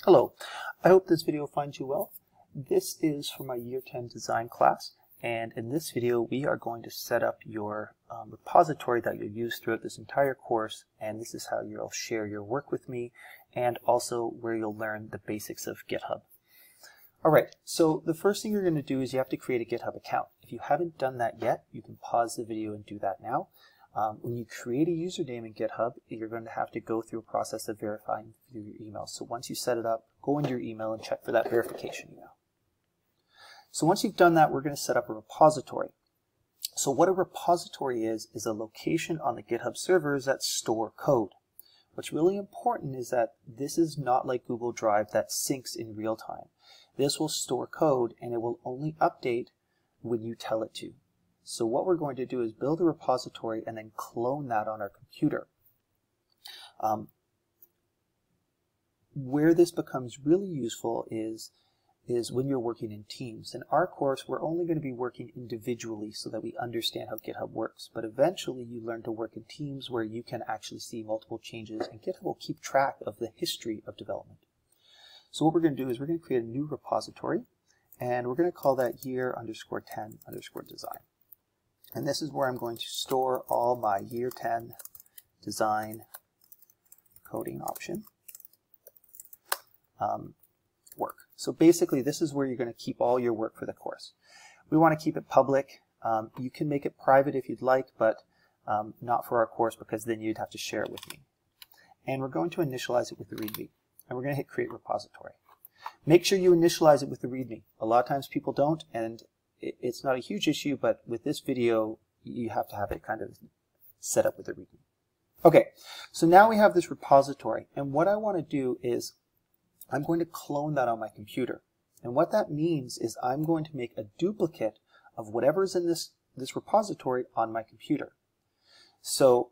Hello, I hope this video finds you well. This is for my Year 10 design class, and in this video we are going to set up your repository that you'll use throughout this entire course, and this is how you'll share your work with me and also where you'll learn the basics of GitHub. Alright, so the first thing you're going to do is you have to create a GitHub account. If you haven't done that yet, you can pause the video and do that now. When you create a username in GitHub, you're going to have to go through a process of verifying through your email. So once you set it up, go into your email and check for that verification email. So once you've done that, we're going to set up a repository. So what a repository is a location on the GitHub servers that store code. What's really important is that this is not like Google Drive that syncs in real time. This will store code and it will only update when you tell it to. So what we're going to do is build a repository and then clone that on our computer. Where this becomes really useful is when you're working in teams. In our course, we're only going to be working individually so that we understand how GitHub works. But eventually you learn to work in teams where you can actually see multiple changes, and GitHub will keep track of the history of development. So what we're going to do is we're going to create a new repository, and we're going to call that year_10_design. And this is where I'm going to store all my Year 10 design coding option work. So basically this is where you're going to keep all your work for the course. We want to keep it public. You can make it private if you'd like, but not for our course because then you'd have to share it with me. And we're going to initialize it with the README. And we're going to hit Create Repository. Make sure you initialize it with the README. A lot of times people don't, and it's not a huge issue, but with this video, you have to have it kind of set up with the README. Okay, so now we have this repository, and what I want to do is I'm going to clone that on my computer. And what that means is I'm going to make a duplicate of whatever's in this repository on my computer. So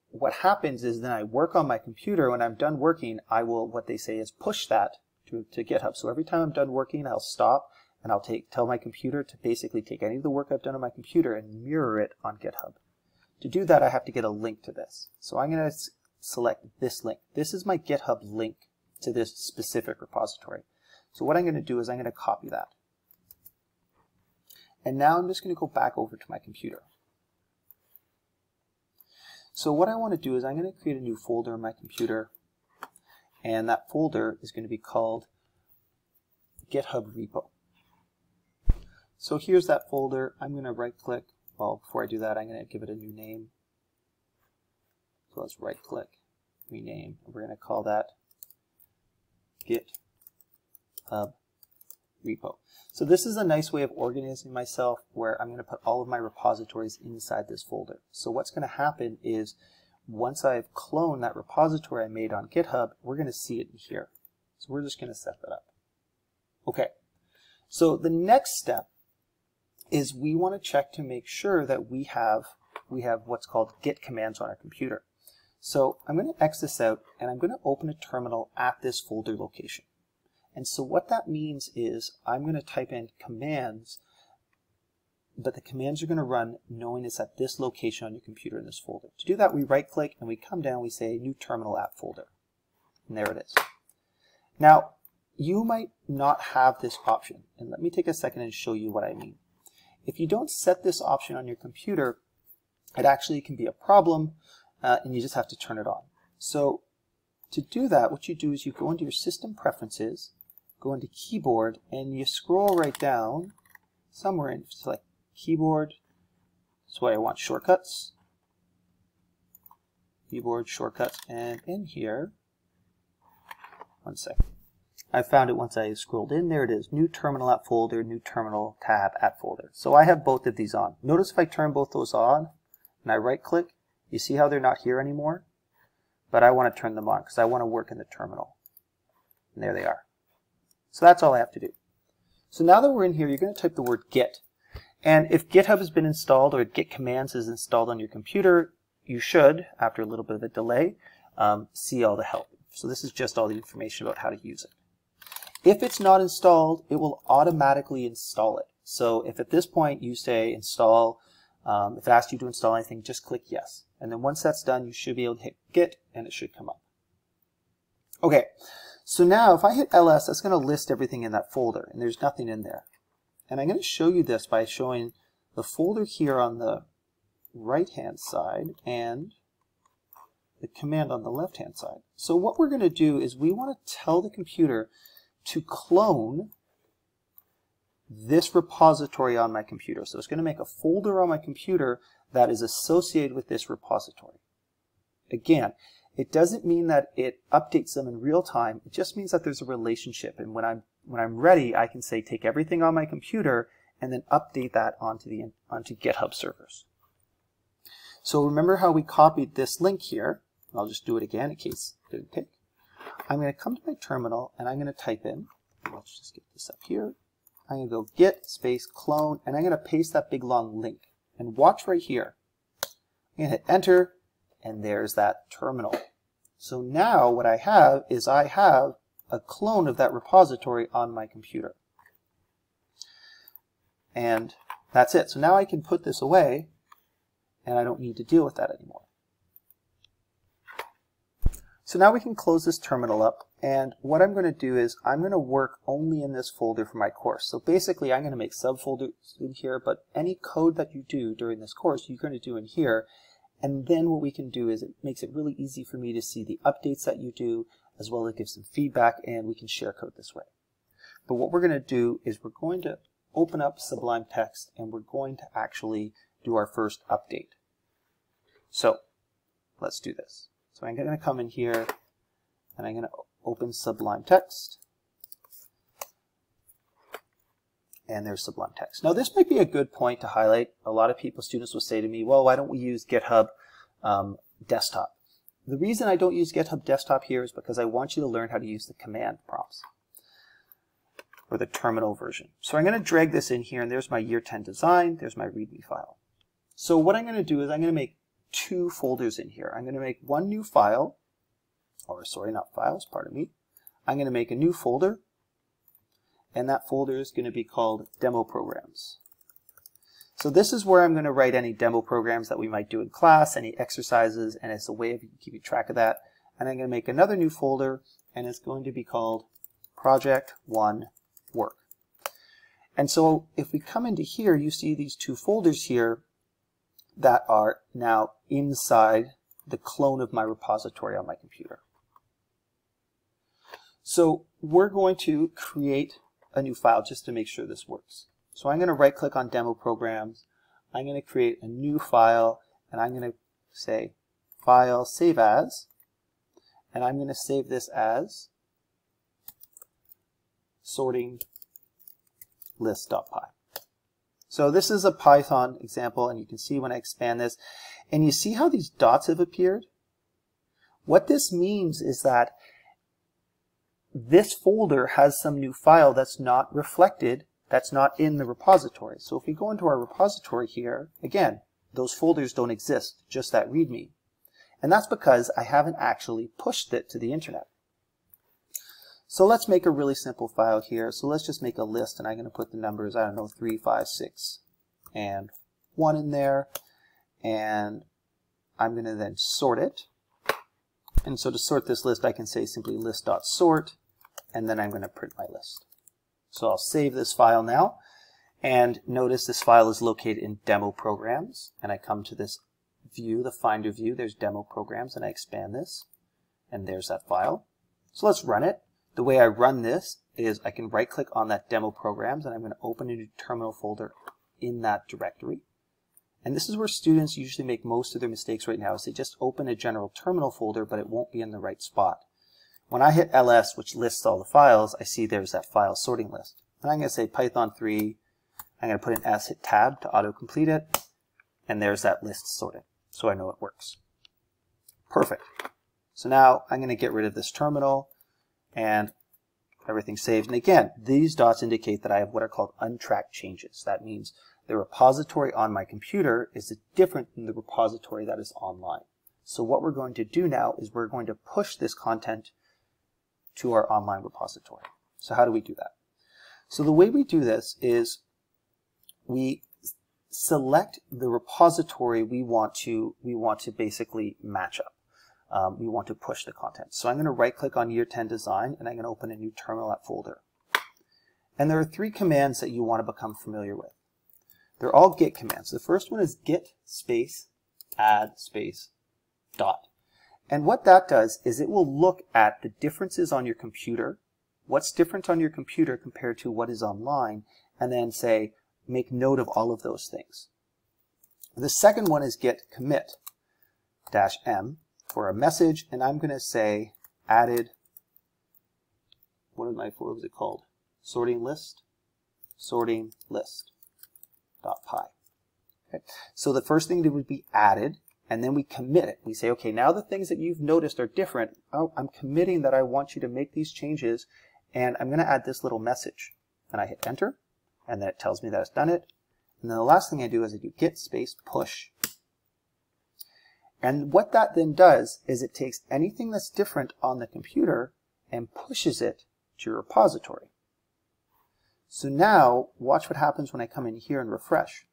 what happens is then I work on my computer. When I'm done working, I will, what they say is push that to GitHub. So every time I'm done working, I'll stop and I'll tell my computer to basically take any of the work I've done on my computer and mirror it on GitHub. To do that, I have to get a link to this. So I'm going to select this link. This is my GitHub link to this specific repository. So what I'm going to do is I'm going to copy that. And now I'm just going to go back over to my computer. So what I want to do is I'm going to create a new folder in my computer, and that folder is going to be called GitHub repo. So here's that folder. I'm going to right click. Well, before I do that, I'm going to give it a new name. So let's right click, rename, and we're going to call that GitHub repo. So this is a nice way of organizing myself where I'm going to put all of my repositories inside this folder. So what's going to happen is once I've cloned that repository I made on GitHub, we're going to see it in here. So we're just going to set that up. Okay, so the next step is we want to check to make sure that we have what's called Git Commands on our computer. So I'm going to X this out and I'm going to open a terminal at this folder location. And so what that means is I'm going to type in commands, but the commands are going to run knowing it's at this location on your computer in this folder. To do that, we right click and we come down, we say new terminal app folder. And there it is. Now, you might not have this option. And let me take a second and show you what I mean. If you don't set this option on your computer, it actually can be a problem and you just have to turn it on. So to do that, what you do is you go into your system preferences, go into keyboard, and you scroll right down somewhere and select keyboard. That's why I want shortcuts. Keyboard shortcuts, and in here, one second. I found it once I scrolled in. There it is. New terminal app folder, new terminal tab app folder. So I have both of these on. Notice if I turn both those on and I right click, you see how they're not here anymore? But I want to turn them on because I want to work in the terminal. And there they are. So that's all I have to do. So now that we're in here, you're going to type the word Git. And if GitHub has been installed or Git Commands is installed on your computer, you should, after a little bit of a delay, see all the help. So this is just all the information about how to use it. If it's not installed, it will automatically install it. So if at this point you say install, if it asks you to install anything, just click yes. And then once that's done, you should be able to hit Git and it should come up. Okay, So now if I hit ls, that's going to list everything in that folder, and there's nothing in there. And I'm going to show you this by showing the folder here on the right-hand side and the command on the left-hand side. So what we're going to do is we want to tell the computer to clone this repository on my computer. So it's going to make a folder on my computer that is associated with this repository. Again, it doesn't mean that it updates them in real time. It just means that there's a relationship. And when I'm ready, I can say take everything on my computer and then update that onto GitHub servers. So remember how we copied this link here. I'll just do it again in case it didn't take. I'm going to come to my terminal and I'm going to type in, let's just get this up here. I'm going to go git space clone, and I'm going to paste that big long link. And watch right here. I'm going to hit enter, and there's that terminal. So now what I have is I have a clone of that repository on my computer. And that's it. So now I can put this away, and I don't need to deal with that anymore. So now we can close this terminal up, and what I'm going to do is I'm going to work only in this folder for my course. So basically I'm going to make subfolders in here, but any code that you do during this course you're going to do in here, and then what we can do is it makes it really easy for me to see the updates that you do, as well as give some feedback, and we can share code this way. But what we're going to do is we're going to open up Sublime Text, and we're going to actually do our first update. So let's do this. So I'm going to come in here and I'm going to open Sublime Text. And there's Sublime Text. Now this might be a good point to highlight. A lot of students will say to me, well, why don't we use GitHub Desktop? The reason I don't use GitHub Desktop here is because I want you to learn how to use the command prompts, or the terminal version. So I'm going to drag this in here, and there's my year 10 design, there's my README file. So what I'm going to do is I'm going to make two folders in here. I'm going to make one new file, or sorry, not files, pardon me. I'm going to make a new folder, and that folder is going to be called Demo Programs. So this is where I'm going to write any demo programs that we might do in class, any exercises, and it's a way of keeping track of that. And I'm going to make another new folder, and it's going to be called Project 1 Work. And so if we come into here, you see these two folders here that are now inside the clone of my repository on my computer. So we're going to create a new file just to make sure this works. So I'm going to right click on Demo Programs. I'm going to create a new file, and I'm going to say File, Save As, and I'm going to save this as sorting list.py. So this is a Python example, and you can see when I expand this, and you see how these dots have appeared? What this means is that this folder has some new file that's not reflected, that's not in the repository. So if we go into our repository here, again, those folders don't exist, just that README. And that's because I haven't actually pushed it to the internet. So let's make a really simple file here. So let's just make a list, and I'm going to put the numbers, I don't know, 3, 5, 6, and 1 in there. And I'm going to then sort it. And so to sort this list, I can say simply list.sort, and then I'm going to print my list. So I'll save this file now. And notice this file is located in Demo Programs. And I come to this view, the Finder view. There's Demo Programs, and I expand this. And there's that file. So let's run it. The way I run this is I can right-click on that Demo Programs, and I'm going to open a new terminal folder in that directory. And this is where students usually make most of their mistakes right now, is they just open a general terminal folder, but it won't be in the right spot. When I hit ls, which lists all the files, I see there's that file sorting list. And I'm going to say Python 3, I'm going to put an S, hit tab to auto-complete it, and there's that list sorted. So I know it works. Perfect. So now I'm going to get rid of this terminal, and everything's saved. And again, these dots indicate that I have what are called untracked changes. That means the repository on my computer is different than the repository that is online. So what we're going to do now is we're going to push this content to our online repository. So how do we do that? So the way we do this is we select the repository we want to basically match up. we want to push the content. So I'm going to right click on Year 10 Design, and I'm going to open a new terminal app folder. And there are 3 commands that you want to become familiar with. They're all Git commands. The first one is git space add space dot. And what that does is it will look at the differences on your computer, what's different on your computer compared to what is online, and then say, make note of all of those things. The second one is git commit -m for a message, and I'm going to say added, what was it called? Sorting list .py. Okay. So the first thing would be added, and then we commit it. We say, okay, now the things that you've noticed are different. Oh, I'm committing that I want you to make these changes, and I'm going to add this little message. And I hit enter, and then it tells me that it's done it. And then the last thing I do is I do git space push. And what that then does is it takes anything that's different on the computer and pushes it to your repository. So now, watch what happens when I come in here and refresh.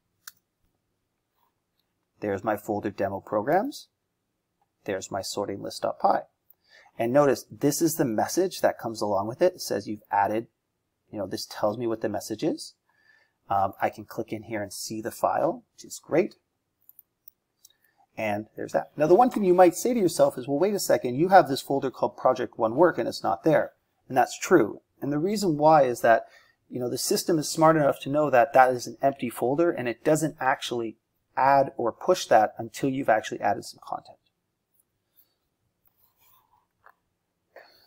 There's my folder demo programs. There's my sorting list.py. And notice, this is the message that comes along with it. It says you've added, this tells me what the message is. I can click in here and see the file, which is great. And there's that. Now, the one thing you might say to yourself is, well, wait a second, you have this folder called Project One Work and it's not there. And that's true. And the reason why is that the system is smart enough to know that that is an empty folder, and it doesn't actually add or push that until you've actually added some content.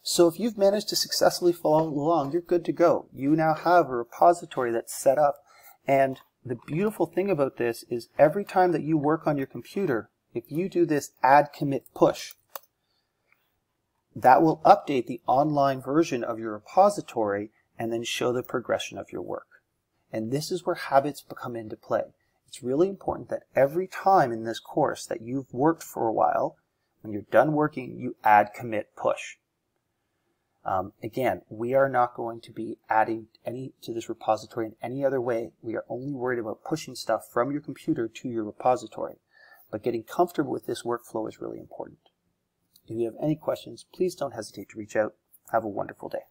So if you've managed to successfully follow along, you're good to go. You now have a repository that's set up, and the beautiful thing about this is every time that you work on your computer, if you do this add commit push, that will update the online version of your repository and then show the progression of your work. And this is where habits come into play. It's really important that every time in this course that you've worked for a while, when you're done working, you add commit push. Again, we are not going to be adding any to this repository in any other way. We are only worried about pushing stuff from your computer to your repository. But getting comfortable with this workflow is really important. If you have any questions, please don't hesitate to reach out. Have a wonderful day.